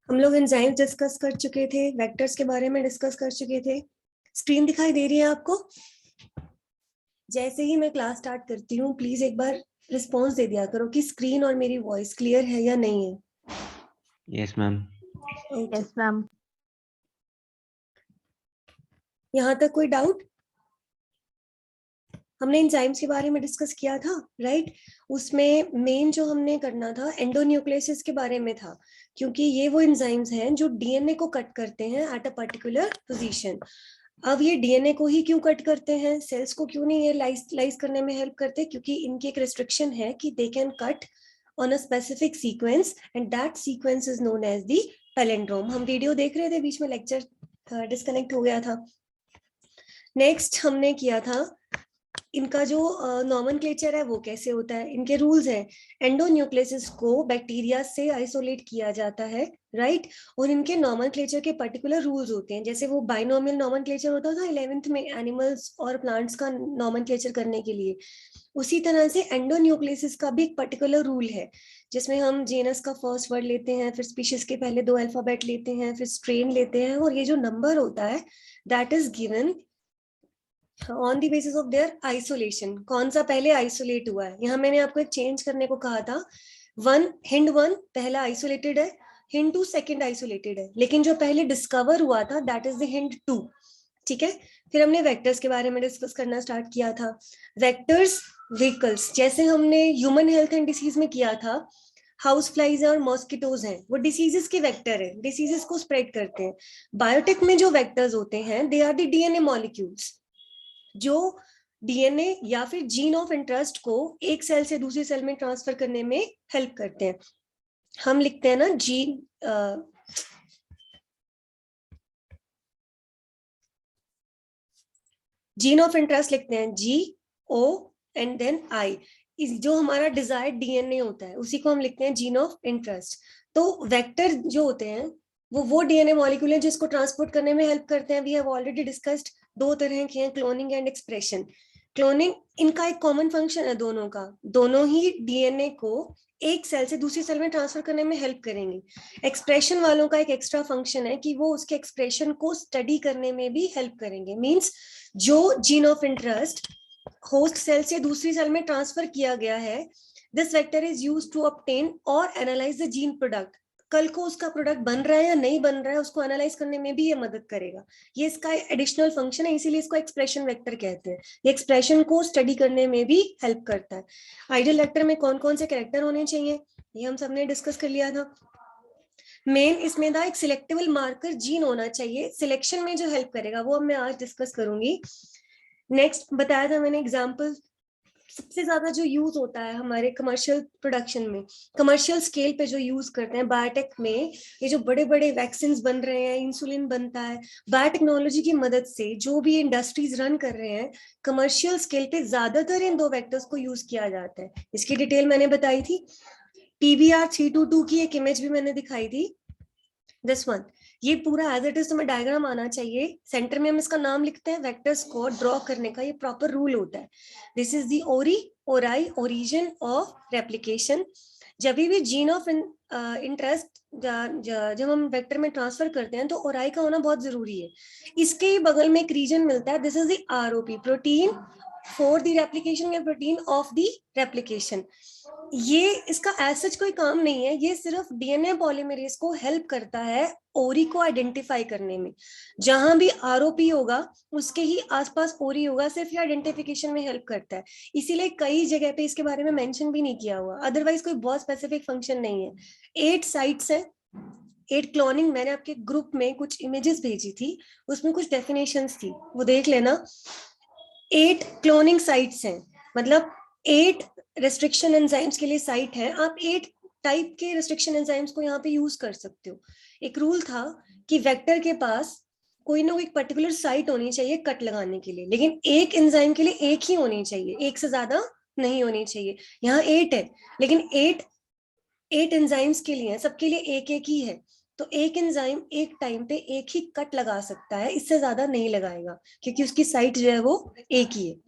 हम लोग enzyme discuss कर चुके थे, वेक्टर्स के बारे में डिस्कस कर चुके थे। स्क्रीन दिखाई दे रही है आपको? जैसे ही मैं क्लास स्टार्ट करती हूँ प्लीज एक बार रिस्पॉन्स दे दिया करो कि स्क्रीन और मेरी वॉइस क्लियर है या नहीं है। Yes ma'am. Yes ma'am. यहाँ तक कोई डाउट? हमने एंजाइम्स के बारे में डिस्कस किया था, राइट? उसमें मेन जो हमने करना था एंडोन्यूक्लियोसिस के बारे में था, क्योंकि ये वो एंजाइम्स हैं जो डीएनए को कट करते हैं एट अ पर्टिकुलर पोजीशन। अब ये डीएनए को ही क्यों कट करते हैं, सेल्स को क्यों नहीं ये लाइस करने में हेल्प करते? क्योंकि इनकी एक रिस्ट्रिक्शन है कि they can cut on a specific sequence and that sequence is known as the palindrome. हम वीडियो देख रहे थे, बीच में लेक्चर डिस्कनेक्ट हो गया था। नेक्स्ट हमने किया था इनका जो नॉमेनक्लेचर है वो कैसे होता है, इनके रूल्स हैं। एंडोन्यूक्लियस को बैक्टीरिया से आइसोलेट किया जाता है, राइट? और इनके नॉमेनक्लेचर के पर्टिकुलर रूल्स होते हैं। जैसे वो बाइनोमियल नॉमेनक्लेचर होता था 11th में एनिमल्स और प्लांट्स का नॉमेनक्लेचर करने के लिए, उसी तरह से एंडोन्यूक्लियस का भी एक पर्टिकुलर रूल है, जिसमें हम जेनस का फर्स्ट वर्ड लेते हैं, फिर स्पीशीज के पहले 2 अल्फाबेट लेते हैं, फिर स्ट्रेन लेते हैं, और ये जो नंबर होता है that is given on the basis of their isolation. कौन सा पहले आइसोलेट हुआ है, यहाँ मैंने आपको एक चेंज करने को कहा था। हिंड वन पहला आइसोलेटेड है, हिंड टू सेकेंड आइसोलेटेड है, लेकिन जो पहले डिस्कवर हुआ था that is the Hind two. ठीक है, फिर हमने वेक्टर्स के बारे में डिस्कस करना स्टार्ट किया था। वेक्टर्स व्हीकल्स, जैसे हमने ह्यूमन हेल्थ एंड डिसीज में किया था, हाउस फ्लाइज और मॉस्किटोज हैं, वो डिसीजेस के वेक्टर है, डिसीजेस को स्प्रेड करते हैं। बायोटेक में जो वेक्टर्स होते हैं they are the DNA molecules, जो डीएनए या फिर जीन ऑफ इंटरेस्ट को एक सेल से दूसरी सेल में ट्रांसफर करने में हेल्प करते हैं। हम लिखते हैं ना जीन ऑफ इंटरेस्ट लिखते हैं GO एंड देन I। जो हमारा डिजायर्ड डीएनए होता है उसी को हम लिखते हैं जीन ऑफ इंटरेस्ट। तो वेक्टर जो होते हैं वो डीएनए मॉलिक्यूल है जिसको ट्रांसपोर्ट करने में हेल्प करते हैं। वी हैव ऑलरेडी डिस्कस्ड, 2 तरह के हैं, क्लोनिंग एंड एक्सप्रेशन। क्लोनिंग, इनका एक कॉमन फंक्शन है दोनों का, दोनों ही डीएनए को एक सेल से दूसरी सेल में ट्रांसफर करने में हेल्प करेंगे। एक्सप्रेशन वालों का एक एक्स्ट्रा फंक्शन है कि वो उसके एक्सप्रेशन को स्टडी करने में भी हेल्प करेंगे। मींस जो gene of interest host cell से दूसरी सेल में ट्रांसफर किया गया है, this vector is used to obtain और एनालाइज द जीन प्रोडक्ट। कल को उसका प्रोडक्ट बन रहा है या नहीं बन रहा है उसको एनालाइज करने में भी ये मदद करेगा। ये इसका एडिशनल फंक्शन है, इसीलिए इसको एक्सप्रेशन वेक्टर कहते हैं। ये एक्सप्रेशन को स्टडी करने में भी हेल्प करता है। आइडियल वेक्टर में कौन कौन से कैरेक्टर होने चाहिए ये हम सबने डिस्कस कर लिया था। मेन इसमें था एक सिलेक्टेबल मार्कर जीन होना चाहिए, सिलेक्शन में जो हेल्प करेगा वो मैं आज डिस्कस करूंगी। नेक्स्ट बताया था मैंने एग्जांपल, सबसे ज्यादा जो यूज होता है हमारे कमर्शियल प्रोडक्शन में, कमर्शियल स्केल पे जो यूज करते हैं बायोटेक में, ये जो बड़े बड़े वैक्सीन बन रहे हैं, इंसुलिन बनता है, बायोटेक्नोलॉजी की मदद से जो भी इंडस्ट्रीज रन कर रहे हैं, कमर्शियल स्केल पे ज्यादातर इन 2 वेक्टर्स को यूज किया जाता है। इसकी डिटेल मैंने बताई थी। PBR322 की एक इमेज भी मैंने दिखाई थी, दिस वन। ये पूरा एज इट इज तुम्हें डायग्राम आना चाहिए। सेंटर में हम इसका नाम लिखते हैं, वेक्टर्स को ड्रॉ करने का ये प्रॉपर रूल होता है। This is the Orai origin of replication. जब भी जीन ऑफ इंटरेस्ट जब हम वेक्टर में ट्रांसफर करते हैं तो ओराई का होना बहुत जरूरी है। इसके ही बगल में एक रीजन मिलता है, this is the ROP, protein for the replication या प्रोटीन ऑफ द रेप्लिकेशन। ये इसका एज सच कोई काम नहीं है, ये सिर्फ डीएनए पॉलीमरेज को हेल्प करता है ओरी को आइडेंटिफाई करने में। जहां भी ROP होगा उसके ही आसपास ओरी होगा, सिर्फ ये आइडेंटिफिकेशन में हेल्प करता है। इसीलिए कई जगह पे इसके बारे में मेंशन भी नहीं किया हुआ, अदरवाइज कोई बहुत स्पेसिफिक फंक्शन नहीं है। 8 साइट्स है, 8 क्लोनिंग। मैंने आपके ग्रुप में कुछ इमेजेस भेजी थी, उसमें कुछ डेफिनेशंस थी, वो देख लेना। 8 क्लोनिंग साइट्स हैं, मतलब 8 रेस्ट्रिक्शन एंजाइम्स के लिए साइट है। आप 8 टाइप के रेस्ट्रिक्शन एंजाइम्स को यहाँ पे यूज कर सकते हो। एक रूल था कि वेक्टर के पास कोई ना कोई पर्टिकुलर साइट होनी चाहिए कट लगाने के लिए, लेकिन एक एंजाइम के लिए एक ही होनी चाहिए, एक से ज्यादा नहीं होनी चाहिए। यहाँ 8 है, लेकिन 8 एंजाइम्स के लिए, सबके लिए एक एक ही है। तो एक एंजाइम एक टाइम पे एक ही कट लगा सकता है, इससे ज्यादा नहीं लगाएगा, क्योंकि उसकी साइट जो है वो एक ही है।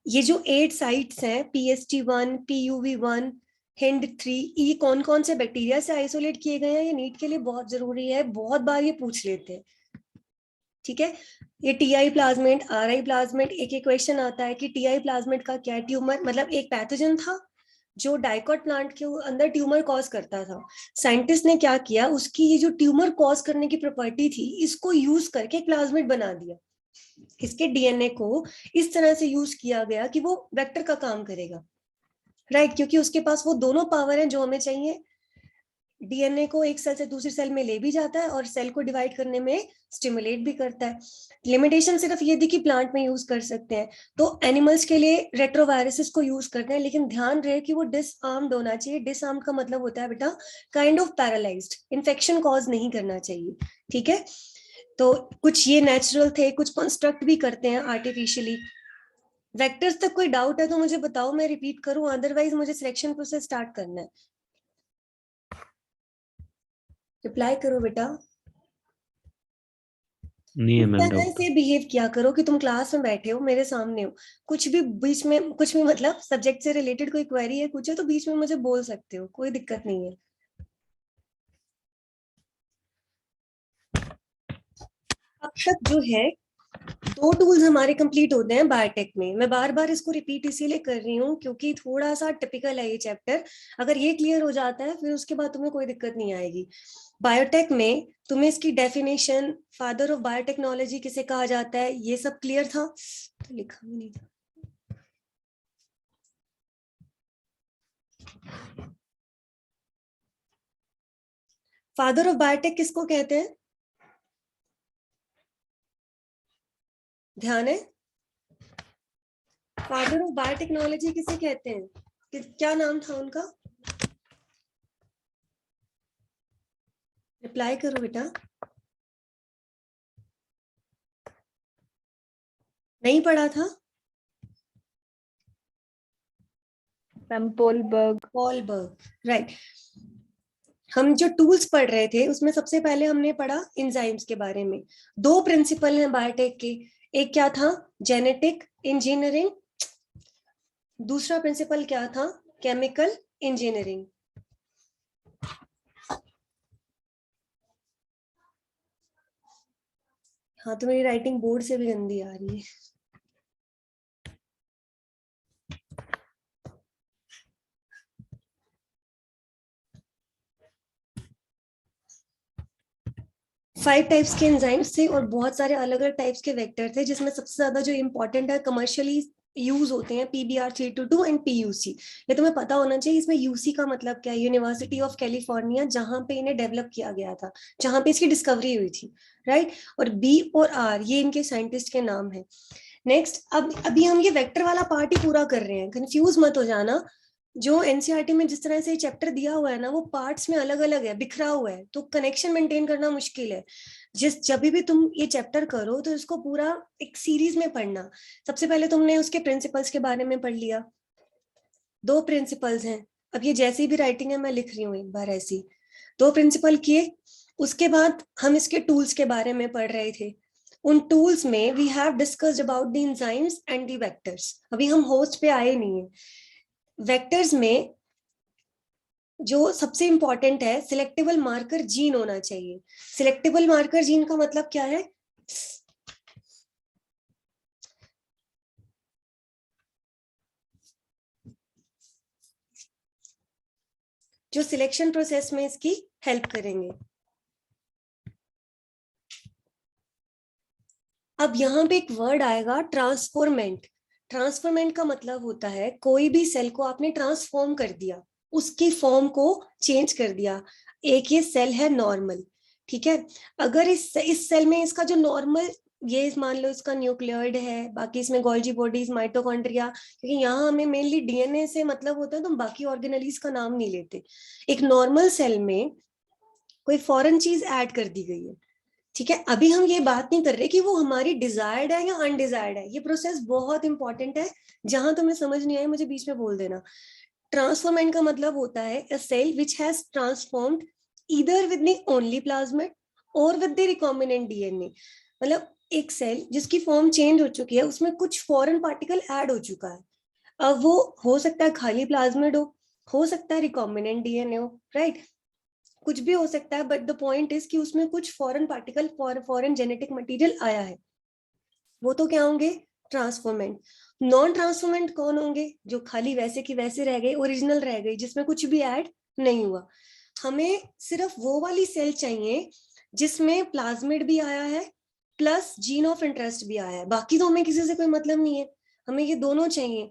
ये जो 8 साइट्स हैं, PST1, PUV1, HindIII ई कौन कौन से बैक्टीरिया से आइसोलेट किए गए हैं, ये नीट के लिए बहुत जरूरी है, बहुत बार ये पूछ लेते हैं। ठीक है, ये TI प्लाज्मेट, RI प्लाज्मेट, एक क्वेश्चन आता है कि TI प्लाज्मेट का क्या है, ट्यूमर मतलब एक पैथोजन था जो डाइकॉट प्लांट के अंदर ट्यूमर कॉज करता था। साइंटिस्ट ने क्या किया, उसकी ये जो ट्यूमर कॉज करने की प्रॉपर्टी थी, इसको यूज करके एक प्लाज्मिड बना दिया। इसके DNA को इस तरह से यूज किया गया कि वो वेक्टर का काम करेगा, राइट, क्योंकि उसके पास वो दोनों पावर हैं जो हमें चाहिए। DNA को एक सेल से दूसरी सेल में ले भी जाता है और सेल को डिवाइड करने में स्टिमुलेट भी करता है। लिमिटेशन सिर्फ ये थी कि प्लांट में यूज कर सकते हैं, तो एनिमल्स के लिए रेट्रोवायरसेस को यूज करते हैं, लेकिन ध्यान रहे कि वो डिसआर्म्ड होना चाहिए। डिसआर्म्ड का मतलब होता है बेटा kind of paralysed, infection cause नहीं करना चाहिए। ठीक है, तो कुछ ये नेचुरल थे, कुछ कंस्ट्रक्ट भी करते हैं आर्टिफिशियली। वेक्टर्स तक कोई डाउट है तो मुझे बताओ, मैं रिपीट करूं, अदरवाइज मुझे सिलेक्शन प्रोसेस स्टार्ट करना है। रिप्लाई करो बेटा। नहीं है इस मैम तरह डाउट। से बिहेव किया करो कि तुम क्लास में बैठे हो, मेरे सामने हो, कुछ भी बीच में, कुछ भी मतलब सब्जेक्ट से रिलेटेड कोई क्वेरी है, कुछ है, तो बीच में मुझे बोल सकते हो, कोई दिक्कत नहीं है। अब तक जो है 2 टूल्स हमारे कंप्लीट होते हैं बायोटेक में। मैं बार बार इसको रिपीट इसीलिए कर रही हूँ क्योंकि थोड़ा सा टिपिकल है ये चैप्टर। अगर ये क्लियर हो जाता है फिर उसके बाद तुम्हें कोई दिक्कत नहीं आएगी। बायोटेक में तुम्हें इसकी डेफिनेशन, फादर ऑफ बायोटेक्नोलॉजी किसे कहा जाता है, ये सब क्लियर था, तो लिखा भी नहीं था। फादर ऑफ बायोटेक किसको कहते हैं, ध्यान है, फादर ऑफ बायोटेक्नोलॉजी किसे कहते हैं, क्या नाम था उनका, रिप्लाई करो बेटा। नहीं पढ़ा था, मैम पोलबर्ग। पॉलबर्ग, राइट। हम जो टूल्स पढ़ रहे थे उसमें सबसे पहले हमने पढ़ा इंजाइम्स के बारे में। 2 प्रिंसिपल हैं बायोटेक के, एक क्या था, जेनेटिक इंजीनियरिंग, दूसरा प्रिंसिपल क्या था, केमिकल इंजीनियरिंग। हाँ, तो मेरी राइटिंग बोर्ड से भी गंदी आ रही है। फाइव टाइप्स के एंजाइम्स थे और बहुत सारे अलग अलग टाइप्स के वेक्टर थे, जिसमें सबसे ज्यादा जो इम्पोर्टेंट है कमर्शियली यूज होते हैं PBr322 एंड PUC। ये तुम्हें पता होना चाहिए। इसमें यूसी का मतलब क्या है, यूनिवर्सिटी ऑफ कैलिफोर्निया, जहां पे इन्हें डेवलप किया गया था, जहां पे इसकी डिस्कवरी हुई थी, राइट। और बी और आर ये इनके साइंटिस्ट के नाम है। नेक्स्ट, अब अभी हम ये वेक्टर वाला पार्ट ही पूरा कर रहे हैं, कंफ्यूज मत हो जाना। जो एनसीईआरटी में जिस तरह से चैप्टर दिया हुआ है ना, वो पार्ट्स में अलग अलग है, बिखरा हुआ है, तो कनेक्शन मेंटेन करना मुश्किल है। जब भी तुम ये चैप्टर करो तो इसको पूरा एक सीरीज में पढ़ना। सबसे पहले तुमने उसके प्रिंसिपल्स के बारे में पढ़ लिया, 2 प्रिंसिपल्स हैं। अब ये जैसी भी राइटिंग है मैं लिख रही हूँ एक बार ऐसी, 2 प्रिंसिपल किए। उसके बाद हम इसके टूल्स के बारे में पढ़ रहे थे। उन टूल्स में we have discussed about the enzymes and the vectors. अभी हम होस्ट पे आए नहीं है। वेक्टर्स में जो सबसे इंपॉर्टेंट है, सिलेक्टेबल मार्कर जीन होना चाहिए। सिलेक्टेबल मार्कर जीन का मतलब क्या है, जो सिलेक्शन प्रोसेस में इसकी हेल्प करेंगे। अब यहाँ पे एक वर्ड आएगा, ट्रांसफॉर्मेंट। ट्रांसफॉर्मेंट का मतलब होता है कोई भी सेल को आपने ट्रांसफॉर्म कर दिया, उसकी फॉर्म को चेंज कर दिया। एक ये सेल है नॉर्मल, ठीक है। अगर इस सेल में इसका जो नॉर्मल, ये मान लो इसका न्यूक्लियोइड है, बाकी इसमें गोल्जी बॉडीज, माइटोकॉन्ड्रिया, क्योंकि यहाँ हमें मेनली DNA से मतलब होता है, तो हम बाकी ऑर्गेनेलीज का नाम नहीं लेते। एक नॉर्मल सेल में कोई फॉरेन चीज ऐड कर दी गई है, ठीक है। अभी हम ये बात नहीं कर रहे कि वो हमारी डिजायर्ड है या अनडिजायर्ड है, ये प्रोसेस बहुत इंपॉर्टेंट है। जहां तुम्हें समझ नहीं आए मुझे बीच में बोल देना। ट्रांसफॉर्मेंट का मतलब होता है a cell which has transformed either with the only plasmid और विद द रिकॉम्बिनेंट DNA। मतलब एक सेल जिसकी फॉर्म चेंज हो चुकी है, उसमें कुछ फॉरेन पार्टिकल ऐड हो चुका है। अब वो हो सकता है खाली प्लाज्मिड हो, हो सकता है रिकॉम्बिनेंट डीएनए हो, राइट, कुछ भी हो सकता है, बट द पॉइंट इज कि उसमें कुछ foreign particle, foreign genetic material आया है, वो तो क्या होंगे, ट्रांसफॉर्मेंट। नॉन ट्रांसफॉर्मेंट कौन होंगे, जो खाली वैसे की वैसे रह गए, ओरिजिनल रह गई, जिसमें कुछ भी ऐड नहीं हुआ। हमें सिर्फ वो वाली सेल चाहिए जिसमें प्लाज्मिड भी आया है प्लस जीन ऑफ इंटरेस्ट भी आया है, बाकी तो हमें किसी से कोई मतलब नहीं है, हमें ये दोनों चाहिए।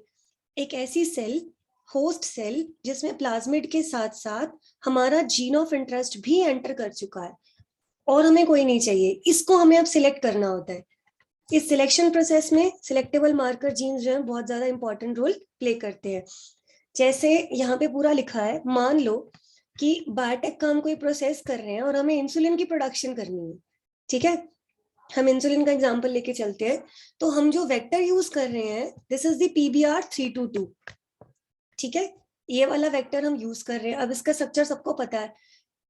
एक ऐसी सेल, होस्ट सेल, जिसमें प्लाज्मिड के साथ साथ हमारा जीन ऑफ इंटरेस्ट भी एंटर कर चुका है, और हमें कोई नहीं चाहिए, इसको हमें अब सिलेक्ट करना होता है। इस सिलेक्शन प्रोसेस में सिलेक्टेबल मार्कर जीन्स जो है बहुत ज्यादा इंपॉर्टेंट रोल प्ले करते हैं। जैसे यहाँ पे पूरा लिखा है, मान लो कि बायोटेक का हम कोई प्रोसेस कर रहे हैं और हमें इंसुलिन की प्रोडक्शन करनी है, ठीक है, हम इंसुलिन का एग्जांपल लेके चलते हैं, तो हम जो वेक्टर यूज कर रहे हैं, दिस इज द PBR322, ठीक है, ये वाला वेक्टर हम यूज कर रहे हैं। अब इसका स्ट्रक्चर सबको पता है,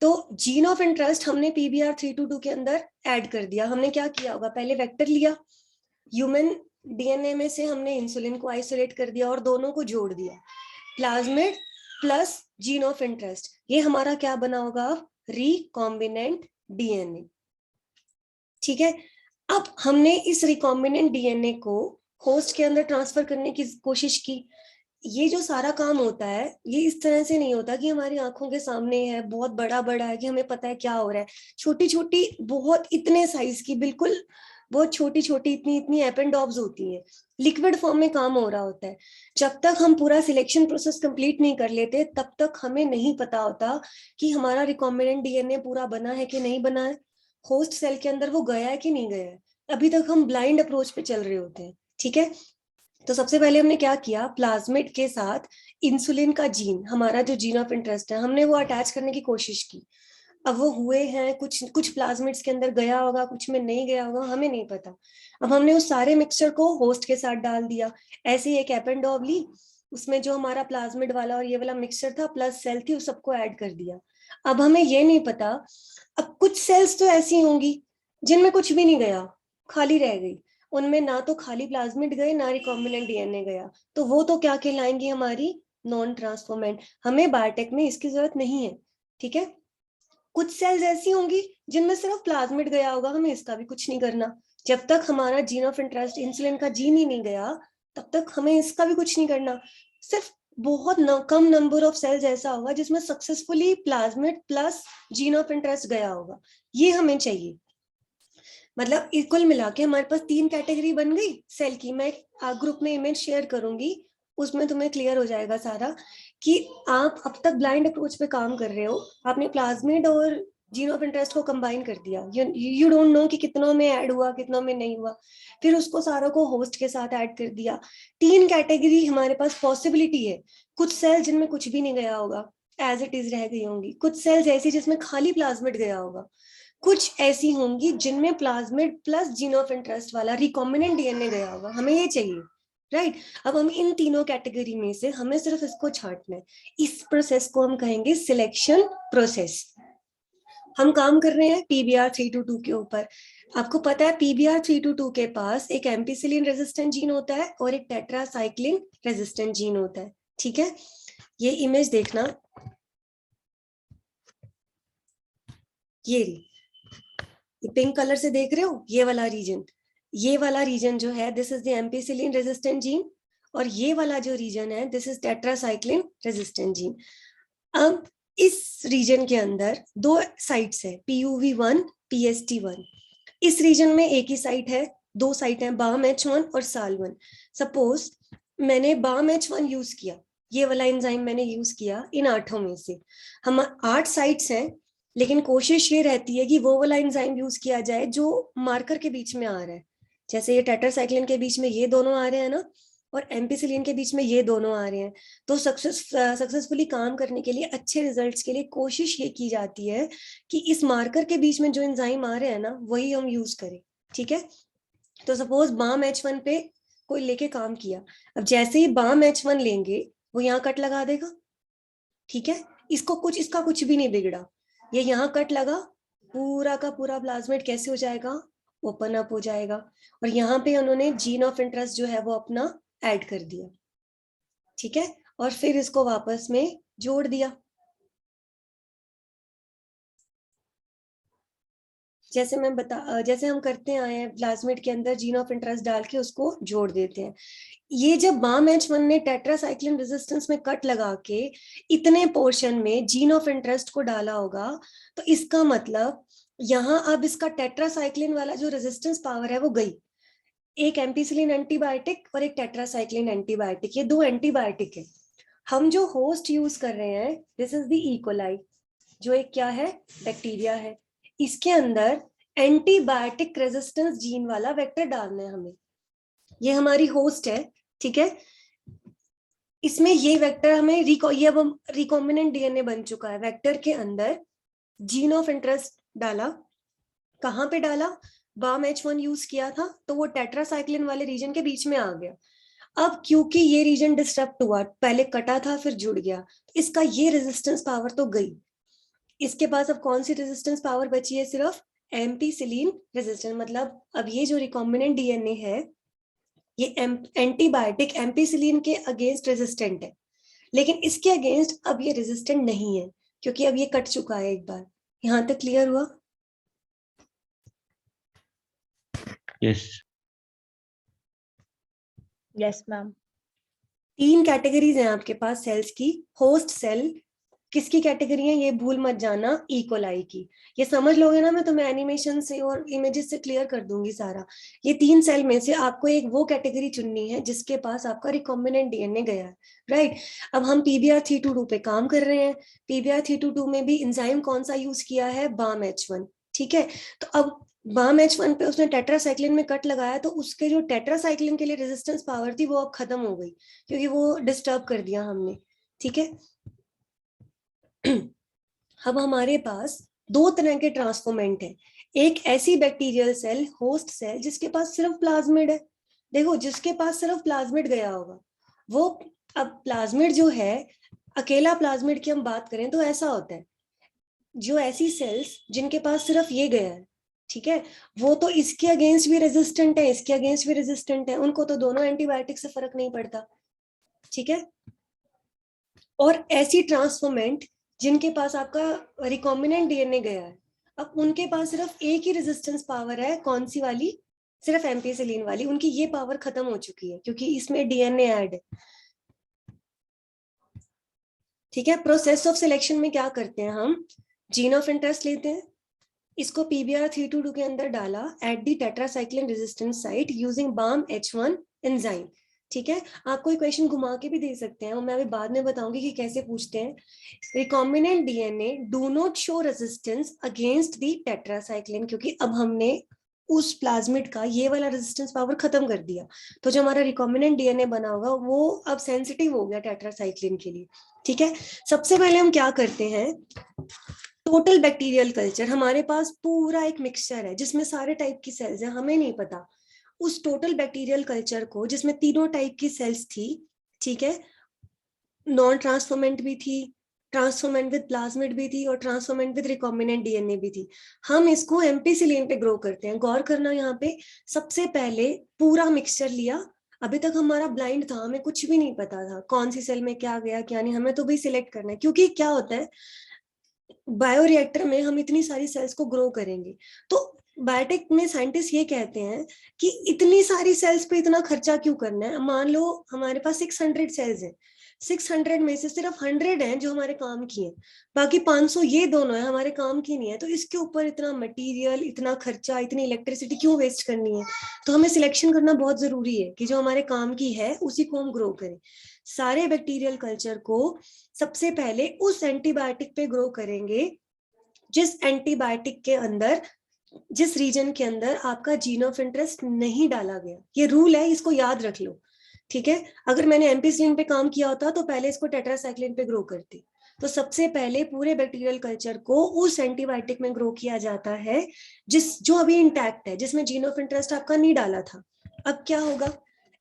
तो जीन ऑफ इंटरेस्ट हमने PBR322 के अंदर ऐड कर दिया। हमने क्या किया होगा, पहले वेक्टर लिया, ह्यूमन डीएनए में से हमने इंसुलिन को आइसोलेट कर दिया और दोनों को जोड़ दिया, plasmid plus gene of interest, ये हमारा क्या बना होगा, रिकॉम्बिनेंट डीएनए, ठीक है। अब हमने इस रिकॉम्बिनेंट डीएनए को होस्ट के अंदर ट्रांसफर करने की कोशिश की। ये जो सारा काम होता है, ये इस तरह से नहीं होता कि हमारी आंखों के सामने है, बहुत बड़ा बड़ा है कि हमें पता है क्या हो रहा है, छोटी छोटी बहुत इतने साइज की, बिल्कुल बहुत छोटी छोटी इतनी इतनी एपेंडॉब्स होती हैं, लिक्विड फॉर्म में काम हो रहा होता है। जब तक हम पूरा सिलेक्शन प्रोसेस कंप्लीट नहीं कर लेते, तब तक हमें नहीं पता होता कि हमारा रिकॉम्बिनेंट डीएनए पूरा बना है कि नहीं बना है, होस्ट सेल के अंदर वो गया है कि नहीं गया है। अभी तक हम ब्लाइंड अप्रोच पे चल रहे होते हैं, ठीक है। तो सबसे पहले हमने क्या किया, प्लाज्मिड के साथ इंसुलिन का जीन, हमारा जो जीन ऑफ इंटरेस्ट है, हमने वो अटैच करने की कोशिश की। अब वो हुए हैं, कुछ कुछ प्लाज्मिड्स के अंदर गया होगा, कुछ में नहीं गया होगा, हमें नहीं पता। अब हमने उस सारे मिक्सचर को होस्ट के साथ डाल दिया, ऐसे ही एक एपेंडॉब ली, उसमें जो हमारा प्लाज्मिड वाला और ये वाला मिक्सचर था प्लस सेल थी, उस सबको ऐड कर दिया। अब हमें ये नहीं पता, अब कुछ सेल्स तो ऐसी होंगी जिनमें कुछ भी नहीं गया, खाली रह गई, उनमें ना तो खाली प्लाज्मिड गए ना रिकॉम्बिनेंट डीएनए गया, तो वो तो क्या कहलाएंगी, हमारी नॉन ट्रांसफॉर्मेंट। हमें बायोटेक में इसकी जरूरत नहीं है, ठीक है। कुछ सेल्स ऐसी होंगी जिनमें सिर्फ प्लाज्मिड गया होगा, हमें इसका भी कुछ नहीं करना, जब तक हमारा जीन ऑफ इंटरेस्ट इंसुलिन का जीन ही नहीं गया, तब तक हमें इसका भी कुछ नहीं करना। सिर्फ बहुत कम नंबर ऑफ सेल्स ऐसा होगा जिसमें successfully plasmid plus gene of interest गया होगा, ये हमें चाहिए। मतलब कुल मिला के हमारे पास 3 कैटेगरी बन गई सेल की। मैं ग्रुप में इमेज शेयर करूंगी, उसमें तुम्हें क्लियर हो जाएगा सारा कि आप अब तक ब्लाइंड अप्रोच पे काम कर रहे हो, आपने प्लाज्मिड और जीन ऑफ इंटरेस्ट को कंबाइन कर दिया, यू डोंट नो कि कितनों में ऐड हुआ कितनों में नहीं हुआ, फिर उसको सारों को होस्ट के साथ ऐड कर दिया। 3 कैटेगरी हमारे पास पॉसिबिलिटी है, कुछ सेल जिनमें कुछ भी नहीं गया होगा, एज इट इज रह गई होंगी, कुछ सेल्स ऐसी जिसमें खाली प्लाज्मिड गया होगा, कुछ ऐसी होंगी जिनमें plasmid plus gene of interest वाला रिकॉम्बिनेंट डीएनए गया होगा, हमें ये चाहिए, राइट। अब हम इन तीनों कैटेगरी में से हमें सिर्फ इसको छांटना है, इस प्रोसेस को हम कहेंगे सिलेक्शन प्रोसेस। हम काम कर रहे हैं PBR322 के ऊपर। आपको पता है PBR322 के पास एक एम्पिसिलिन रेजिस्टेंट जीन होता है और एक टेट्रासाइक्लिन रेजिस्टेंट जीन होता है, ठीक है। ये इमेज देखना, ये पिंक कलर से देख रहे हो, ये वाला रीजन, ये वाला रीजन जो है, this is the ampicillin resistant gene, और ये वाला जो रीजन है, this is tetracycline resistant gene. अब इस रीजन के अंदर 2 साइट्स है, PUV1 PST1। इस रीजन में एक ही साइट है, 2 साइट है, BAM-H1 और SAL1। सपोज मैंने BAM-H1 यूज किया, ये वाला एंजाइम मैंने यूज किया, इन 8 में से हम 8 साइट्स हैं, लेकिन कोशिश ये रहती है कि वो वाला एंजाइम यूज किया जाए जो मार्कर के बीच में आ रहा है। जैसे ये टेट्रासाइक्लिन के बीच में ये दोनों आ रहे हैं ना, और एम्पिसिलिन के बीच में ये दोनों आ रहे हैं, तो सक्सेसफुली काम करने के लिए, अच्छे रिजल्ट्स के लिए कोशिश ये की जाती है कि इस मार्कर के बीच में जो एंजाइम आ रहे हैं ना, वही हम यूज करें, ठीक है। तो सपोज BAM-H1 पे कोई लेके काम किया, अब जैसे ही BAM-H1 लेंगे, वो यहाँ कट लगा देगा, ठीक है, इसका कुछ भी नहीं बिगड़ा, ये यहाँ कट लगा, पूरा का पूरा प्लाज्मिड कैसे हो जाएगा, ओपन अप हो जाएगा, और यहाँ पे उन्होंने जीन ऑफ इंटरेस्ट जो है वो अपना ऐड कर दिया, ठीक है। और फिर इसको वापस में जोड़ दिया। जैसे हम करते आए हैं, प्लाज्मिड के अंदर जीन ऑफ इंटरेस्ट डाल के उसको जोड़ देते हैं। ये जब BAM-H1 ने टेट्रासाइक्लिन रेजिस्टेंस में कट लगा के इतने पोर्शन में जीन ऑफ इंटरेस्ट को डाला होगा, तो इसका मतलब यहाँ अब इसका टेट्रासाइक्लिन वाला जो रेजिस्टेंस पावर है वो गई। एक एम्पिसिलिन एंटीबायोटिक और एक टेट्रासाइक्लिन एंटीबायोटिक, ये दो एंटीबायोटिक है। हम जो होस्ट यूज कर रहे हैं, this is the E coli, जो एक क्या है, बैक्टीरिया है। इसके अंदर एंटीबायोटिक रेजिस्टेंस जीन वाला वेक्टर डालना है हमें। ये हमारी होस्ट है, ठीक है। इसमें ये वेक्टर हमें ये अब रिकॉम्बिनेंट डीएनए बन चुका है। वेक्टर के अंदर जीन ऑफ इंटरेस्ट डाला, कहाँ पे डाला, BAM-H1 यूज किया था, तो वो टेट्रासाइक्लिन वाले रीजन के बीच में आ गया। अब क्योंकि ये रीजन डिस्टर्ब हुआ, पहले कटा था फिर जुड़ गया, इसका ये रेजिस्टेंस पावर तो गई। इसके पास अब कौन सी रेजिस्टेंस पावर बची है, सिर्फ एम्पीसिलिन रेजिस्टेंस। मतलब अब ये जो रिकॉम्बिनेंट डीएनए है, ये एंटीबायोटिक एम्पीसिलिन के अगेंस्ट रेजिस्टेंट है, लेकिन इसके अगेंस्ट अब ये रेजिस्टेंट नहीं है, क्योंकि अब ये कट चुका है एक बार। यहां तक क्लियर हुआ? Yes. Yes, ma'am. 3 कैटेगरीज हैं आपके पास सेल्स की। होस्ट सेल किसकी कैटेगरी है, ये भूल मत जाना, ई कोलाई की। ये समझ लोगे ना, मैं तुम्हें एनिमेशन से और इमेजेस से क्लियर कर दूंगी सारा। ये 3 सेल में से आपको एक वो कैटेगरी चुननी है जिसके पास आपका रिकॉम्बिनेंट डीएनए गया है, राइट। अब हम PBR322 पे काम कर रहे हैं। PBR322 में भी एंजाइम कौन सा यूज किया है, BAM-H1, ठीक है। तो अब BAM-H1 पे उसने टेट्रासाइक्लिन में कट लगाया, तो उसके जो टेट्रासाइक्लिन के लिए रेजिस्टेंस पावर थी वो अब खत्म हो गई, क्योंकि वो डिस्टर्ब कर दिया हमने, ठीक है। अब हमारे पास 2 तरह के ट्रांसफॉर्मेंट है। एक ऐसी बैक्टीरियल सेल, होस्ट सेल, जिसके पास सिर्फ प्लाज्मिड है। देखो, जिसके पास सिर्फ प्लाज्मिड गया होगा वो, अब प्लाज्मिड जो है, अकेला प्लाज्मिड की हम बात करें तो ऐसा होता है, जो ऐसी सेल्स जिनके पास सिर्फ ये गया है, ठीक है, वो तो इसके अगेंस्ट भी रेजिस्टेंट है, इसके अगेंस्ट भी रेजिस्टेंट है, उनको तो दोनों एंटीबायोटिक से फर्क नहीं पड़ता, ठीक है। और ऐसी ट्रांसफॉर्मेंट जिनके पास आपका रिकॉम्बिनेंट डीएनए गया है, अब उनके पास सिर्फ एक ही रेजिस्टेंस पावर है, कौन सी वाली, सिर्फ एम्पीसिलिन वाली। उनकी ये पावर खत्म हो चुकी है क्योंकि इसमें डीएनए ऐड है, ठीक है। प्रोसेस ऑफ सिलेक्शन में क्या करते हैं, हम जीन ऑफ इंटरेस्ट लेते हैं, इसको PBR322 के अंदर डाला at the tetracycline resistance site using BAM-H1 enzyme, ठीक है। आप कोई क्वेश्चन घुमा के भी दे सकते हैं, और मैं अभी बाद में बताऊंगी कि कैसे पूछते हैं। Recombinant DNA do not show resistance against the tetracycline, क्योंकि अब हमने उस प्लाज्मिड का ये वाला रेजिस्टेंस पावर खत्म कर दिया, तो जो हमारा रिकॉम्बिनेंट डीएनए बना होगा वो अब सेंसिटिव हो गया टेट्रासाइक्लिन के लिए, ठीक है। सबसे पहले हम क्या करते हैं, टोटल बैक्टीरियल कल्चर, हमारे पास पूरा एक मिक्सचर है जिसमें सारे टाइप की सेल्स हैं, हमें नहीं पता। उस टोटल बैक्टीरियल कल्चर को, जिसमें तीनों टाइप की सेल्स थी, ठीक है, नॉन ट्रांसफॉर्मेंट भी थी, ट्रांसफॉर्मेंट विद प्लाज्मिड भी थी, और ट्रांसफॉर्मेंट विद रिकॉम्बिनेंट डीएनए भी थी। हम इसको एम्पीसिलिन पे ग्रो करते हैं। गौर करना, यहाँ पे सबसे पहले पूरा मिक्सचर लिया। अभी तक हमारा ब्लाइंड था, हमें कुछ भी नहीं पता था कौन सी सेल में क्या गया क्या नहीं, हमें तो भी सिलेक्ट करना है, क्योंकि क्या होता है, बायोरिएक्टर में हम इतनी सारी सेल्स को ग्रो करेंगे, तो बायोटेक में साइंटिस्ट ये कहते हैं कि इतनी सारी सेल्स पे इतना खर्चा क्यों करना है। मान लो हमारे पास 600 सेल्स हैं, 600 में से सिर्फ 100 हैं जो हमारे काम की हैं, बाकी 500 ये दोनों है हमारे काम की नहीं है, तो इसके ऊपर इतना मटेरियल, इतना खर्चा, इतनी इलेक्ट्रिसिटी क्यों वेस्ट करनी है। तो हमें सिलेक्शन करना बहुत जरूरी है कि जो हमारे काम की है उसी को हम ग्रो करें। सारे बैक्टीरियल कल्चर को सबसे पहले उस एंटीबायोटिक पे ग्रो करेंगे जिस एंटीबायोटिक के अंदर, जिस रीजन के अंदर आपका जीन ऑफ इंटरेस्ट नहीं डाला गया। ये रूल है, इसको याद रख लो, ठीक है। अगर मैंने एम्पीसिलिन पे काम किया होता तो पहले इसको टेट्रासाइक्लिन पे ग्रो करती। तो सबसे पहले पूरे बैक्टीरियल कल्चर को उस एंटीबायोटिक में ग्रो किया जाता है जो अभी इंटैक्ट है, जिसमें जीन ऑफ इंटरेस्ट आपका नहीं डाला था। अब क्या होगा,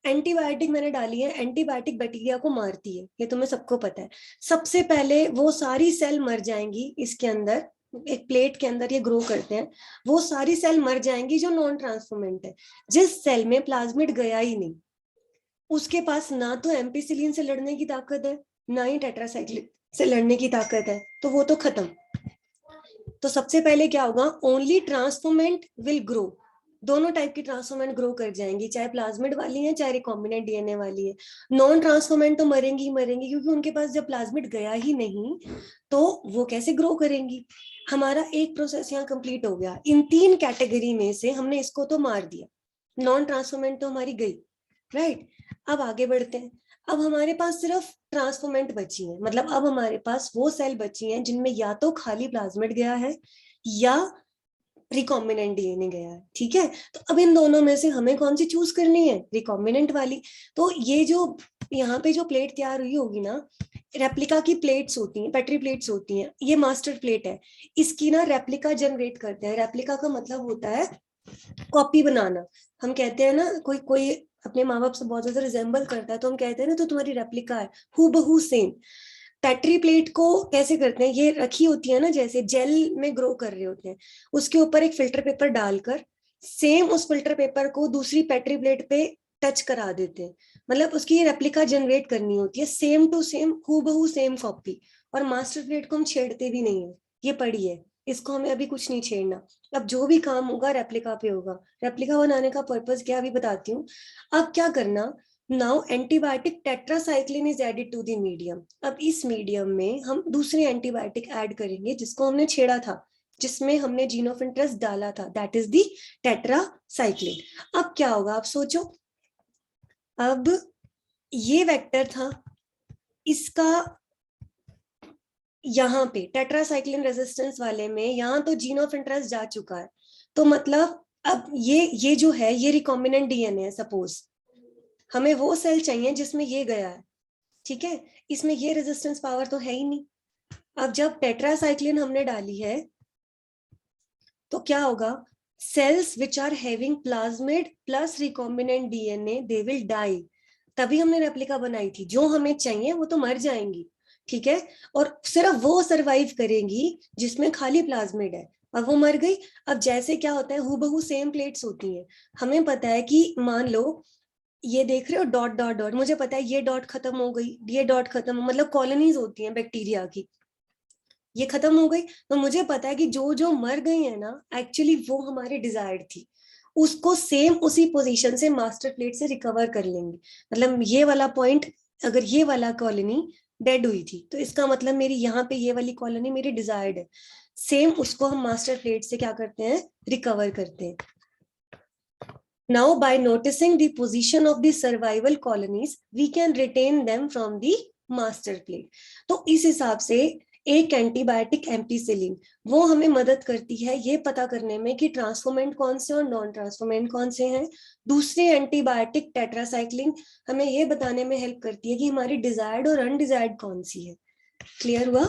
एंटीबायोटिक मैंने डाली है, एंटीबायोटिक बैक्टीरिया को मारती है, ये तुम्हें सबको पता है। सबसे पहले वो सारी सेल मर जाएंगी, इसके अंदर एक प्लेट के अंदर ये ग्रो करते हैं, वो सारी सेल मर जाएंगी जो नॉन ट्रांसफॉर्मेंट है, जिस सेल में प्लाज्मिड गया ही नहीं, उसके पास ना तो एम्पिसिलिन से लड़ने की ताकत है, ना ही टेट्रासाइक्लिन से लड़ने की ताकत है, तो वो तो खत्म। तो सबसे पहले क्या होगा, ओनली ट्रांसफॉर्मेंट विल ग्रो, दोनों टाइप की ट्रांसफॉर्मेंट ग्रो कर जाएंगी, चाहे प्लाज्मिड वाली है चाहे रिकॉम्बिनेंट डीएनए वाली है। नॉन ट्रांसफॉर्मेंट तो मरेंगी ही मरेंगी, क्योंकि उनके पास जब प्लाज्मिड गया ही नहीं तो वो कैसे ग्रो करेंगी। हमारा एक प्रोसेस यहाँ कंप्लीट हो गया, इन 3 कैटेगरी में से हमने इसको तो मार दिया, नॉन ट्रांसफॉर्मेंट तो हमारी गई, राइट। अब आगे बढ़ते हैं, अब हमारे पास सिर्फ ट्रांसफॉर्मेंट बची है, मतलब अब हमारे पास वो सेल बची हैं जिनमें या तो खाली प्लाज्मिड गया है या रिकॉम्बिनेंट डीएनए गया है, ठीक है। तो अब इन दोनों में से हमें कौन सी चूज करनी है, रिकॉम्बिनेंट वाली। तो ये जो यहाँ पे जो प्लेट तैयार हुई होगी ना, रेप्लिका की प्लेट्स होती हैं, पेट्री प्लेट्स होती हैं, ये मास्टर प्लेट है, इसकी ना रेप्लिका जनरेट करते हैं। रेप्लिका का मतलब होता है कॉपी बनाना। हम कहते हैं ना, कोई कोई अपने माँ बाप से बहुत ज्यादा रिजेंबल करता है तो हम कहते हैं ना तो तुम्हारी रेप्लिका है, हूबहू सेम। पेट्री प्लेट को कैसे करते हैं, ये रखी होती है ना जैसे जेल में ग्रो कर रहे होते हैं, उसके ऊपर एक फिल्टर पेपर डालकर सेम उस फिल्टर पेपर को दूसरी पेट्री प्लेट पे टच करा देते हैं, मतलब उसकी ये रेप्लिका जनरेट करनी होती है, सेम टू सेम, हूबहू सेम कॉपी। और मास्टर प्लेट को हम छेड़ते भी नहीं है, ये पड़ी है, इसको हमें अभी कुछ नहीं छेड़ना। अब जो भी काम होगा रेप्लिका पे होगा। रेप्लिका बनाने का पर्पस क्या अभी बताती हूँ। अब क्या करना, now antibiotic tetracycline is added to the medium. अब इस मीडियम में हम दूसरी एंटीबायोटिक ऐड करेंगे जिसको हमने छेड़ा था, जिसमें हमने जीन ऑफ इंटरेस्ट डाला था, दैट इज द टेट्रासाइक्लिन। अब क्या होगा आप सोचो, अब ये वेक्टर था, इसका यहाँ पे टेट्रासाइक्लिन रेजिस्टेंस वाले में यहाँ तो जीन ऑफ इंटरेस्ट जा चुका है, तो मतलब अब ये जो है ये रिकॉम्बिनेंट डीएनए है, सपोज हमें वो सेल चाहिए जिसमें ये गया है, ठीक है, इसमें ये रेजिस्टेंस पावर तो है ही नहीं। अब जब टेट्रासाइक्लिन हमने डाली है तो क्या होगा, cells which are having plasmid plus recombinant DNA they will die. तभी हमने रेप्लिका बनाई थी, जो हमें चाहिए वो तो मर जाएंगी, ठीक है, और सिर्फ वो सरवाइव करेंगी जिसमें खाली प्लाज्मिड है। अब वो मर गई। अब जैसे क्या होता है, हूबहू सेम प्लेट्स होती हैं, हमें पता है कि मान लो ये देख रहे हो डॉट डॉट डॉट, मुझे पता है ये डॉट खत्म हो गई, ये डॉट खत्म, मतलब कॉलोनीज होती हैं बैक्टीरिया की, ये खत्म हो गई, तो मुझे पता है कि जो जो मर गई है ना एक्चुअली वो हमारी डिजायर्ड थी, उसको सेम उसी पोजीशन से मास्टर प्लेट से रिकवर कर लेंगे। मतलब ये वाला पॉइंट, अगर ये वाला कॉलोनी डेड हुई थी तो इसका मतलब मेरी यहाँ पे ये वाली कॉलोनी मेरी डिजायर्ड है, सेम उसको हम मास्टर प्लेट से क्या करते हैं, रिकवर करते हैं। Now, by noticing the position of the survival colonies, we can retain them from the master plate. तो इस हिसाब से एक एंटीबायोटिक एम्पिसिलिन वो हमें मदद करती है ये पता करने में कि ट्रांसफॉर्मेंट कौन से और नॉन ट्रांसफॉर्मेंट कौन से हैं। दूसरी एंटीबायोटिक टेट्रासाइक्लिन हमें ये बताने में हेल्प करती है कि हमारी डिजायर्ड और अनडिजायर्ड कौन सी है। क्लियर हुआ?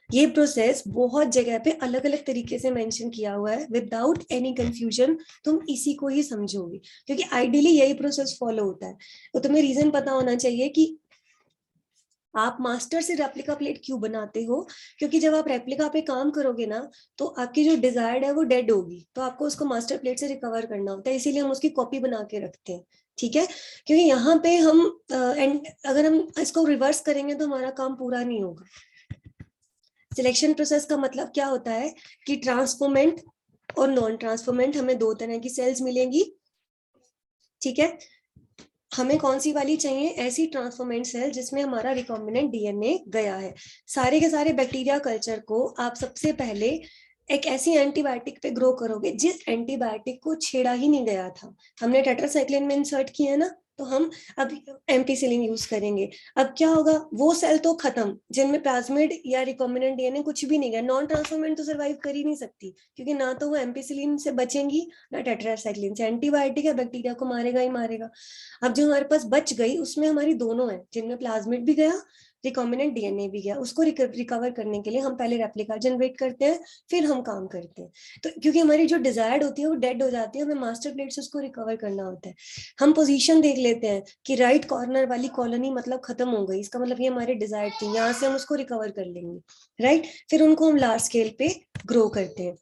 ये प्रोसेस बहुत जगह पे अलग अलग तरीके से मेंशन किया हुआ है, विदाउट एनी कंफ्यूजन तुम इसी को ही समझोगे, क्योंकि आइडियली यही प्रोसेस फॉलो होता है। तो तुम्हें रीजन पता होना चाहिए कि आप मास्टर से रेप्लिका प्लेट क्यों बनाते हो, क्योंकि जब आप रेप्लिका पे काम करोगे ना तो आपकी जो डिजायर्ड है वो डेड होगी, तो आपको उसको मास्टर प्लेट से रिकवर करना होता है, इसीलिए हम उसकी कॉपी बना के रखते हैं, ठीक है। क्योंकि यहाँ पे हम अगर हम इसको रिवर्स करेंगे तो हमारा काम पूरा नहीं होगा। सिलेक्शन प्रोसेस का मतलब क्या होता है कि ट्रांसफॉर्मेंट और नॉन ट्रांसफॉर्मेंट हमें 2 तरह की सेल्स मिलेंगी, ठीक है। हमें कौन सी वाली चाहिए, ऐसी ट्रांसफॉर्मेंट सेल जिसमें हमारा रिकॉम्बिनेंट डीएनए गया है। सारे के सारे बैक्टीरिया कल्चर को आप सबसे पहले एक ऐसी एंटीबायोटिक पे ग्रो करोगे जिस एंटीबायोटिक को छेड़ा ही नहीं गया था। हमने टेट्रासाइक्लिन में इंसर्ट किया है ना, तो हम अब एम्पिसिलिन यूज करेंगे। अब क्या होगा, वो सेल तो खत्म जिनमें प्लाज्मिड या रिकॉम्बिनेंट डीएनए कुछ भी नहीं गया, नॉन ट्रांसफॉर्मेंट तो सर्वाइव कर ही नहीं सकती, क्योंकि ना तो वो एम्पिसिलिन से बचेंगी ना टेट्रासाइक्लिन से। एंटीबायोटिक है, बैक्टीरिया को मारेगा ही मारेगा। अब जो हमारे पास बच गई उसमें हमारी दोनों है, जिनमें प्लाज्मिड भी गया रिकॉम्बिनेंट डीएनए भी गया, उसको रिकवर करने के लिए हम पहले रेप्लिका जनरेट करते हैं, फिर हम काम करते हैं। तो क्योंकि हमारी जो डिजायर्ड होती है वो डेड हो जाती है, हमें मास्टर प्लेट से उसको रिकवर करना होता है। हम पोजीशन देख लेते हैं कि राइट कॉर्नर वाली कॉलोनी मतलब खत्म हो गई, इसका मतलब ये हमारी डिजायर्ड थी, यहाँ से हम उसको रिकवर कर लेंगे, राइट। फिर उनको हम लार्ज स्केल पे ग्रो करते हैं।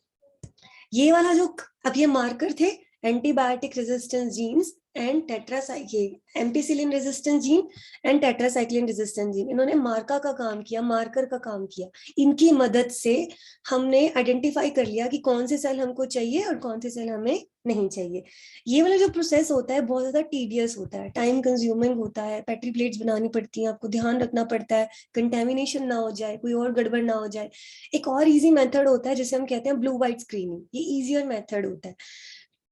ये वाला जो अब ये मार्कर थे antibiotic resistance genes and tetracycline ampicillin resistant gene and tetracycline resistant gene, इन्होंने मार्का का काम किया, मार्कर का काम किया। इनकी मदद से हमने आइडेंटिफाई कर लिया कि कौन से सेल हमको चाहिए और कौन से सेल हमें नहीं चाहिए। ये वाला जो प्रोसेस होता है बहुत ज्यादा टीडियस होता है, टाइम कंज्यूमिंग होता है, पेट्री प्लेट्स बनानी पड़ती हैं, आपको ध्यान रखना पड़ता है कंटेमिनेशन ना हो जाए, कोई और गड़बड़ ना हो जाए। एक और इजी मेथड होता है जिसे हम कहते हैं ब्लू व्हाइट स्क्रीनिंग, ये इजियर मेथड होता है।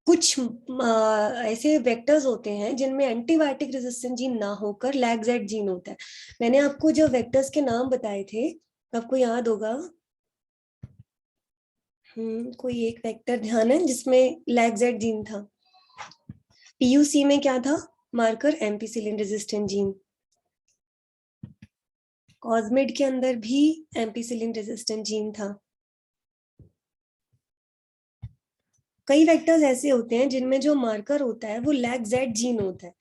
कुछ ऐसे वेक्टर्स होते हैं जिनमें एंटीबायोटिक रेजिस्टेंट जीन ना होकर लैगजेट जीन होता है। मैंने आपको जो वेक्टर्स के नाम बताए थे आपको याद होगा, कोई एक वेक्टर ध्यान है जिसमें लैगजेट जीन था। पीयूसी में क्या था, marker ampicillin resistant gene. Cosmid के अंदर भी एम्पिसिलिन रेजिस्टेंट जीन था। कई वेक्टर्स ऐसे होते हैं जिनमें जो मार्कर होता है वो लैगजेट जीन होता है।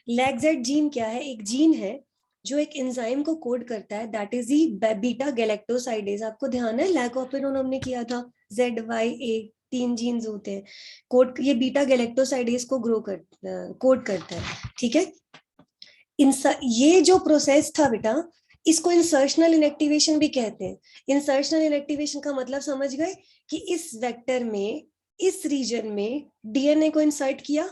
लैगजेट जीन क्या है, एक जीन है जो एक एंजाइम को कोड करता है, that is the beta galactosidase. आपको ध्यान है लैकोपेरोन हमने किया था, ZYA 3 जीन्स होते हैं कोड, ये बीटा गैलेक्टोसाइडेज को कोड करता है, ठीक है। ये जो प्रोसेस था बेटा, इसको इंसर्शनल इनएक्टिवेशन भी कहते हैं। इंसर्शनल इनएक्टिवेशन का मतलब समझ गए कि इस वेक्टर में, इस रीजन में डीएनए को इंसर्ट किया,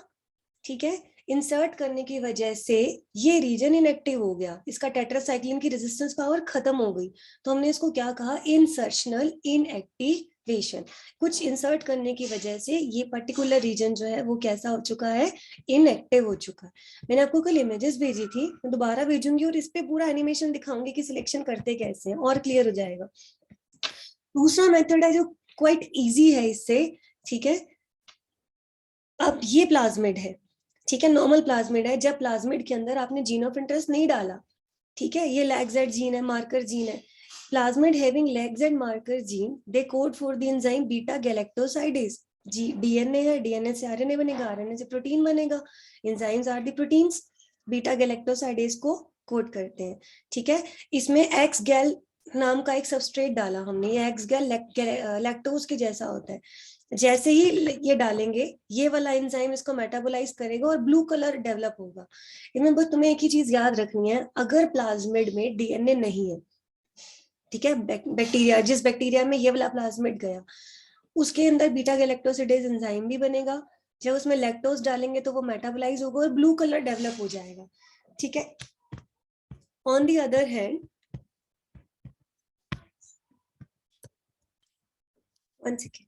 ठीक है। इंसर्ट करने की वजह से ये रीजन इनएक्टिव हो गया, इसका टेट्रासाइक्लिन की रेजिस्टेंस पावर खत्म हो गई, तो हमने इसको क्या कहा, इंसर्शनल इनएक्टिवेशन। कुछ इंसर्ट करने की वजह से ये पर्टिकुलर रीजन जो है वो कैसा हो चुका है, इनएक्टिव हो चुका है। मैंने आपको कल इमेजेस भेजी थी, मैं दोबारा भेजूंगी और इस पे पूरा एनिमेशन दिखाऊंगी कि सिलेक्शन करते कैसे हैं, और क्लियर हो जाएगा। दूसरा मेथड है जो क्वाइट इजी है इससे, ठीक है। अब ये प्लाज्मिड है, ठीक है, नॉर्मल प्लाज्मिड है। जब प्लाज्मिड के अंदर आपने जीन ऑफ इंटरेस्ट नहीं डाला, ठीक है, ये लैगजेट जीन है, मार्कर जीन है। Plasmid having lacZ marker gene, they code for the enzyme beta galactosidase. जी डीएनए है, डीएनए से आरएनए बनेगा, आरएनए से प्रोटीन बनेगा, enzymes are the proteins, beta galactosidase को कोड करते हैं, ठीक है। इसमें एक्स गैल नाम का एक सबस्ट्रेट डाला हमने, ये एक्स गैल लैक्टोज के जैसा होता है। जैसे ही ये डालेंगे ये वाला एंजाइम इसको मेटाबोलाइज करेगा और ब्लू कलर डेवलप होगा। इनमें बस तुम्हें एक ही चीज याद रखनी है, अगर प्लाज्मिड में डीएनए नहीं है, ठीक है, बैक्टीरिया, जिस बैक्टीरिया में ये वाला प्लाज्मिड गया उसके अंदर बीटा गैलेक्टोसिडेज एंजाइम भी बनेगा। जब उसमें लैक्टोज डालेंगे तो वो मेटाबोलाइज होगा और ब्लू कलर डेवलप हो जाएगा, ठीक है। On the other hand, one second,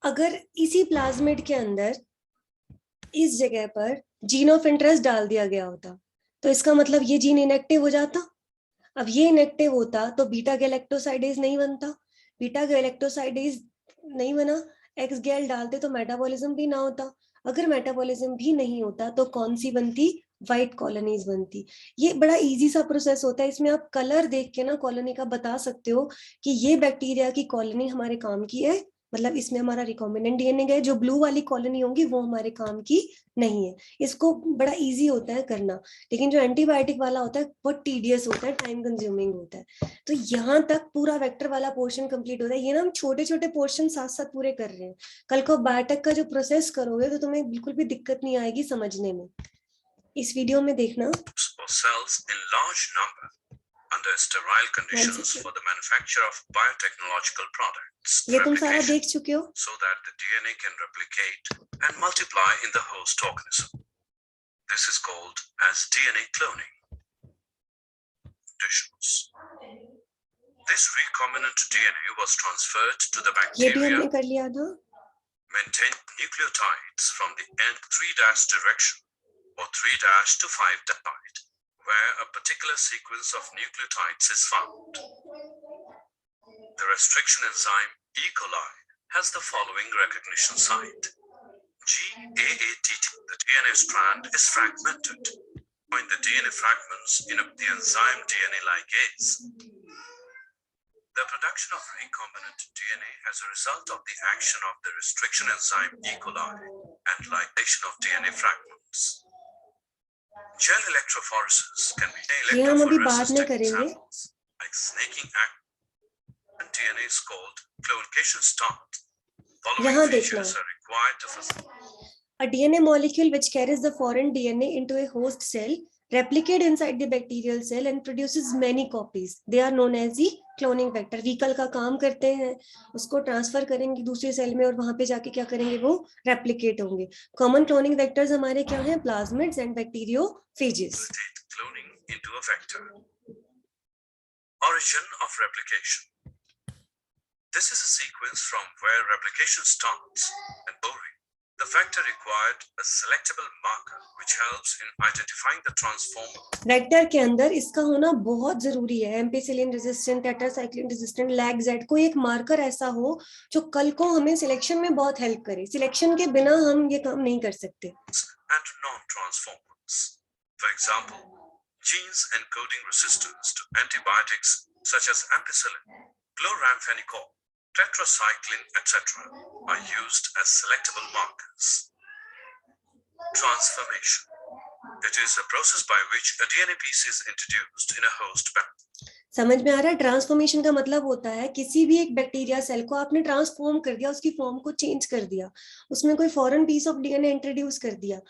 अगर इसी प्लाज्मिड के अंदर इस जगह पर जीन ऑफ इंटरेस्ट डाल दिया गया होता तो इसका मतलब ये जीन इनएक्टिव हो जाता। अब ये इनएक्टिव होता तो बीटा गैलेक्टोसाइडेज नहीं बनता, बीटा गैलेक्टोसाइडेज नहीं बना, एक्स गैल डालते तो मेटाबॉलिज्म भी ना होता, अगर मेटाबॉलिज्म भी नहीं होता तो कौन सी बनती, व्हाइट कॉलोनीज बनती। ये बड़ा इजी सा प्रोसेस होता है, इसमें आप कलर देख के ना कॉलोनी का बता सकते हो कि ये बैक्टीरिया की कॉलोनी हमारे काम की है, मतलब इसमें हमारा रिकॉम्बिनेंट डीएनए गया, जो ब्लू वाली कॉलोनी होंगी वो हमारे काम की नहीं है। इसको बड़ा इजी होता है करना, लेकिन जो एंटीबायोटिक वाला होता है बहुत टीडियस होता है, टाइम कंज्यूमिंग होता है। तो यहाँ तक पूरा वेक्टर वाला पोर्शन कंप्लीट होता है। ये ना हम छोटे छोटे पोर्शन साथ साथ पूरे कर रहे हैं, कल को बायोटेक का जो प्रोसेस करोगे तो तुम्हें बिल्कुल भी दिक्कत नहीं आएगी समझने में। इस वीडियो में देखना, cells in large number under sterile conditions for the manufacture of biotechnological products. ये तुम सारा देख चुके हो, so that the DNA can replicate and multiply in the host organism. This is called as DNA cloning. This recombinant DNA was transferred to the ये भी हमने bacteria, कर लिया था, maintain nucleotides from the end 3' direction or 3' to 5', where a particular sequence of nucleotides is found. The restriction enzyme E. coli has the following recognition site. GAATT, the DNA strand is fragmented. Join the DNA fragments in the enzyme DNA ligase. The production of recombinant DNA as a result of the action of the restriction enzyme E. coli and ligation of DNA fragments. Gel electrophoresis can be ये हम अभी बाद electrophoresis में करेंगे। examples like snaking act and DNA is called cloacation start. यहाँ Following देखना। features are required to facilitate A DNA molecule which carries the foreign DNA into a host cell replicate inside the bacterial cell and produces many copies. They are known as the cloning vector. Vehicle का काम करते हैं, उसको transfer करेंगे दूसरे cell में और वहां पे जाके क्या करेंगे, वो रेप्लिकेट होंगे। कॉमन क्लोनिंग वेक्टर्स हमारे क्या हैं, plasmids and bacteriophages. cloning into a vector. Origin of replication. This is a sequence from where replication starts and boring. The vector required a selectable marker which helps in identifying the transformer. Vector के अंदर इसका होना बहुत जरूरी है। Ampicillin resistant, tetracycline resistant, lag-Z, कोई एक marker ऐसा हो जो कल को हमें सिलेक्शन में बहुत हेल्प करे। सिलेक्शन के बिना हम ये काम नहीं कर सकते। And non-transformers. For example, genes encoding resistance to antibiotics such as ampicillin, chloramphenicol, tetracycline, etc. are used as selectable markers. Transformation. It is a process by which a DNA piece is introduced in a host bacteria. समझ में आ रहा है? Transformation का मतलब होता है किसी भी एक बैक्टीरिया सेल को आपने ट्रांसफॉर्म कर दिया, उसकी फॉर्म को चेंज कर दिया, उसमें कोई foreign piece of DNA introduce कर दिया।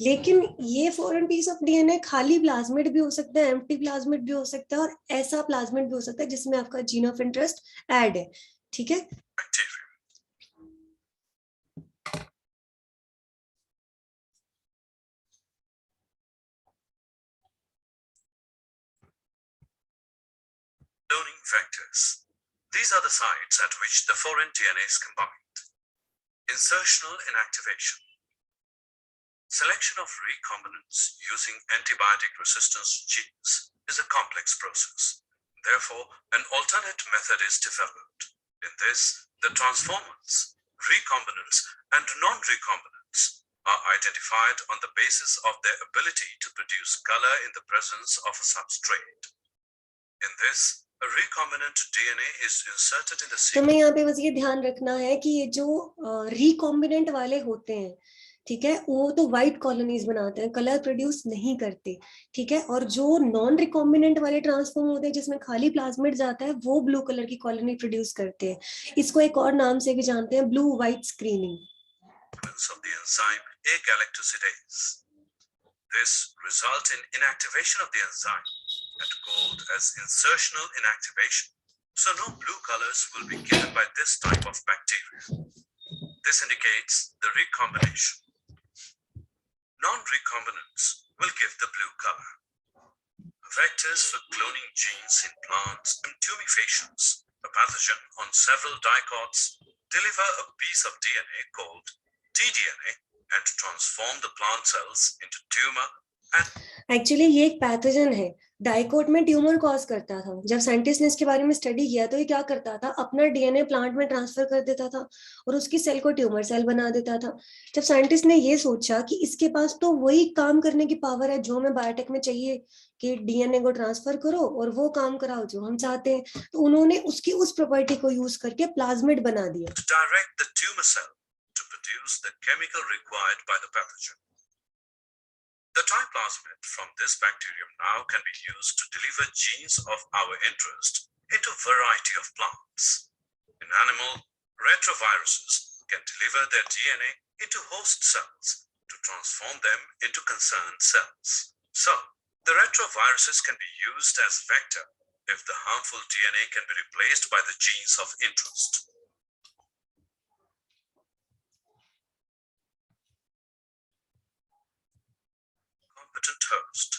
लेकिन ये फॉरेन पीस ऑफ डीएनए खाली प्लाज्मिड भी हो सकता है, एम्प्टी प्लाज्मिड भी हो सकता है और ऐसा प्लाज्मिड भी हो सकता है जिसमें आपका जीन ऑफ इंटरेस्ट ऐड है। ठीक है, Bacteria. Cloning vectors. These are the sites at which the foreign DNA is combined. Insertional inactivation. Selection of recombinants using antibiotic resistance genes is a complex process. Therefore, an alternate method is developed. In this, the transformers, recombinants, and non-recombinants are identified on the basis of their ability to produce color in the presence of a substrate. In this, a recombinant DNA is inserted in the तो मैं यहाँ पे बस ये ध्यान रखना है कि ये जो रिकॉम्बिनेंट वाले होते हैं, ठीक है, वो तो व्हाइट कॉलोनीज बनाते हैं, कलर प्रोड्यूस नहीं करते। ठीक है, और जो नॉन रिकॉम्बिनेंट वाले ट्रांसफॉर्म होते हैं जिसमें खाली प्लाज्मिड जाता है, वो ब्लू कलर की कॉलोनी प्रोड्यूस करते हैं। इसको एक और नाम से भी जानते हैं, blue white screening. of the enzyme A-galactosidase. This results in inactivation of the enzyme and called as insertional inactivation. So no blue colors will be given by this type of bacteria. This indicates the recombination. Non-recombinants will give the blue color. Vectors for cloning genes in plants and tumefacients, a pathogen on several dicots, deliver a piece of DNA called tDNA and transform the plant cells into tumor and actually ये एक pathogen है, dicot में tumour cause करता था। जब scientist ने इसके बारे में स्टडी किया तो ये क्या करता था, अपना डीएनए प्लांट में ट्रांसफर कर देता था और उसकी सेल को ट्यूमर सेल बना देता था। जब साइंटिस्ट ने ये सोचा कि इसके पास तो वही काम करने की पावर है जो हमें बायोटेक में चाहिए कि डीएनए को ट्रांसफर करो और वो काम कराओ जो हम चाहते हैं, तो उन्होंने उसकी उस प्रॉपर्टी को यूज करके प्लाज्मिड बना दिया। to direct the tumor cell to produce the chemical required by the pathogen. The triplasmid from this bacterium now can be used to deliver genes of our interest into a variety of plants. In animal, retroviruses can deliver their DNA into host cells to transform them into concerned cells. So, the retroviruses can be used as vector if the harmful DNA can be replaced by the genes of interest. Competent host.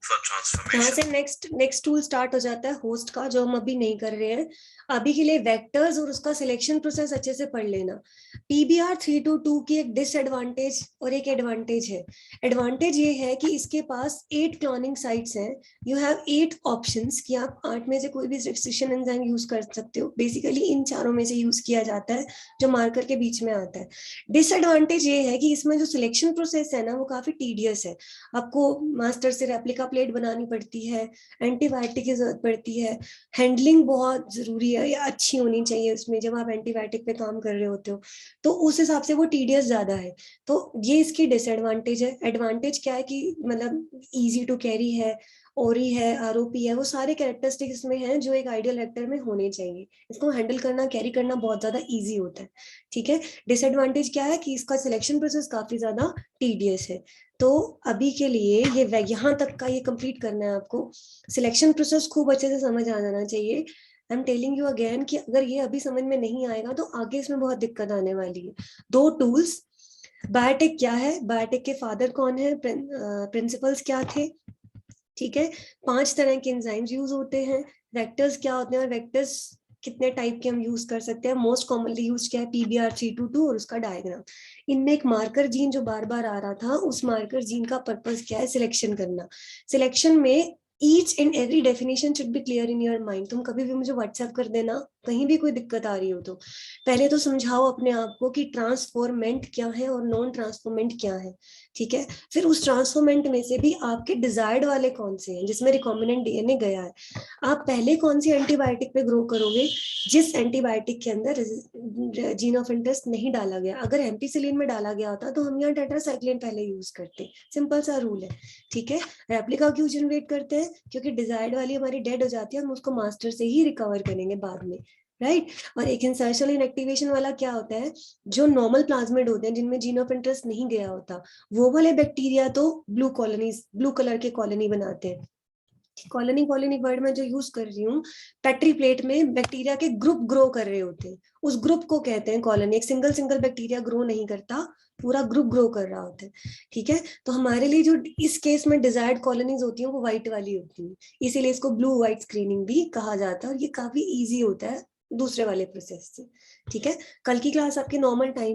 For यहाँ transformation. से next tool start हो जाता है host का, जो हम अभी नहीं कर रहे हैं। अभी के लिए वेक्टर्स और उसका सिलेक्शन प्रोसेस अच्छे से पढ़ लेना। PBR 322 की एक डिसएडवांटेज और एक एडवांटेज है। एडवांटेज ये है कि इसके पास 8 क्लोनिंग साइट्स हैं। यू हैव 8 ऑप्शंस कि आप 8 में से कोई भी रिस्ट्रिक्शन एंजाइम यूज कर सकते हो। बेसिकली इन चारों में से यूज किया जाता है जो मार्कर के बीच में आता है। डिसएडवांटेज ये है कि इसमें जो सिलेक्शन प्रोसेस है ना वो काफी टीडियस है। आपको मास्टर से रेप्लिका प्लेट बनानी पड़ती है, एंटीबायोटिक की जरूरत पड़ती है, हैंडलिंग बहुत जरूरी है या अच्छी होनी चाहिए उसमें जब आप एंटीबायोटिक पे काम कर रहे होते हो, तो उस हिसाब से वो टीडियस ज्यादा है। तो ये इसकी डिसएडवांटेज है। एडवांटेज क्या है कि मतलब इजी टू कैरी है, ओरी है, आरओपी है, वो सारे कैरेक्टरिस्टिक्स में हैं जो एक आइडियल वेक्टर में होने चाहिए। इसको हैंडल करना, कैरी करना बहुत ज्यादा इजी होता है। ठीक है। डिसएडवांटेज क्या है कि इसका सिलेक्शन प्रोसेस काफी ज्यादा टीडियस है। तो अभी के लिए ये यहाँ तक का ये कंप्लीट करना है आपको। सिलेक्शन प्रोसेस खूब अच्छे से समझ आ जाना चाहिए। I am telling you again कि अगर ये अभी समझ में नहीं आएगा तो आगे इसमें बहुत दिक्कत आने वाली है। 2 टूल्स, बायोटेक क्या है, बायोटेक के फादर कौन है, प्रिंसिपल्स क्या थे, ठीक है। 5 तरह के एंजाइम्स यूज होते हैं, वेक्टर्स क्या होते हैं और वेक्टर्स कितने टाइप के हम यूज कर सकते हैं। मोस्ट कॉमनली यूज क्या है, PBR 322 और उसका डायग्राम। इनमें एक मार्कर जीन जो बार बार आ रहा था, उस मार्कर जीन का पर्पस क्या है, सिलेक्शन करना। सिलेक्शन में each and every definition should be clear in your mind. तुम कभी भी मुझे व्हाट्सएप कर देना कहीं भी कोई दिक्कत आ रही हो तो। पहले तो समझाओ अपने आप को कि ट्रांसफॉर्मेंट क्या है और नॉन ट्रांसफॉर्मेंट क्या है, ठीक है। फिर उस ट्रांसफॉर्मेंट में से भी आपके डिजायर्ड वाले कौन से हैं जिसमें रिकॉम्बिनेंट डीएनए गया है। आप पहले कौन सी एंटीबायोटिक पे ग्रो करोगे जिस एंटीबायोटिक के अंदर जीन ऑफ इंटरेस्ट नहीं डाला गया। अगर एम्पिसिलिन में डाला गया होता तो हम यहाँ टेट्रासाइक्लिन पहले यूज करते। सिंपल सा रूल है, ठीक है। रेप्लिका क्यों जनरेट करते हैं, क्योंकि डिजायर्ड वाली हमारी डेड हो जाती है, हम उसको मास्टर से ही रिकवर करेंगे बाद में, राइट। और एक इंसर्शनल इनएक्टिवेशन वाला क्या होता है, जो नॉर्मल प्लाज्मिड होते हैं जिनमें जीन ऑफ इंटरेस्ट नहीं गया होता, वो वाले बैक्टीरिया तो ब्लू कलर के कॉलोनी बनाते हैं। कॉलोनी वर्ड में जो यूज कर रही हूँ, पेट्री प्लेट में बैक्टीरिया के ग्रुप ग्रो कर रहे होते हैं, उस ग्रुप को कहते हैं कॉलोनी। एक सिंगल बैक्टीरिया ग्रो नहीं करता, पूरा ग्रुप ग्रो कर रहा होता है, ठीक है। तो हमारे लिए जो इस केस में डिजायर्ड कॉलोनीज होती हैं वो व्हाइट वाली होती हैं, इसीलिए इसको ब्लू व्हाइट स्क्रीनिंग भी कहा जाता है। और ये काफी ईजी होता है दूसरे वाले प्रोसेस से, ठीक है। कल की क्लास आपके नॉर्मल टाइम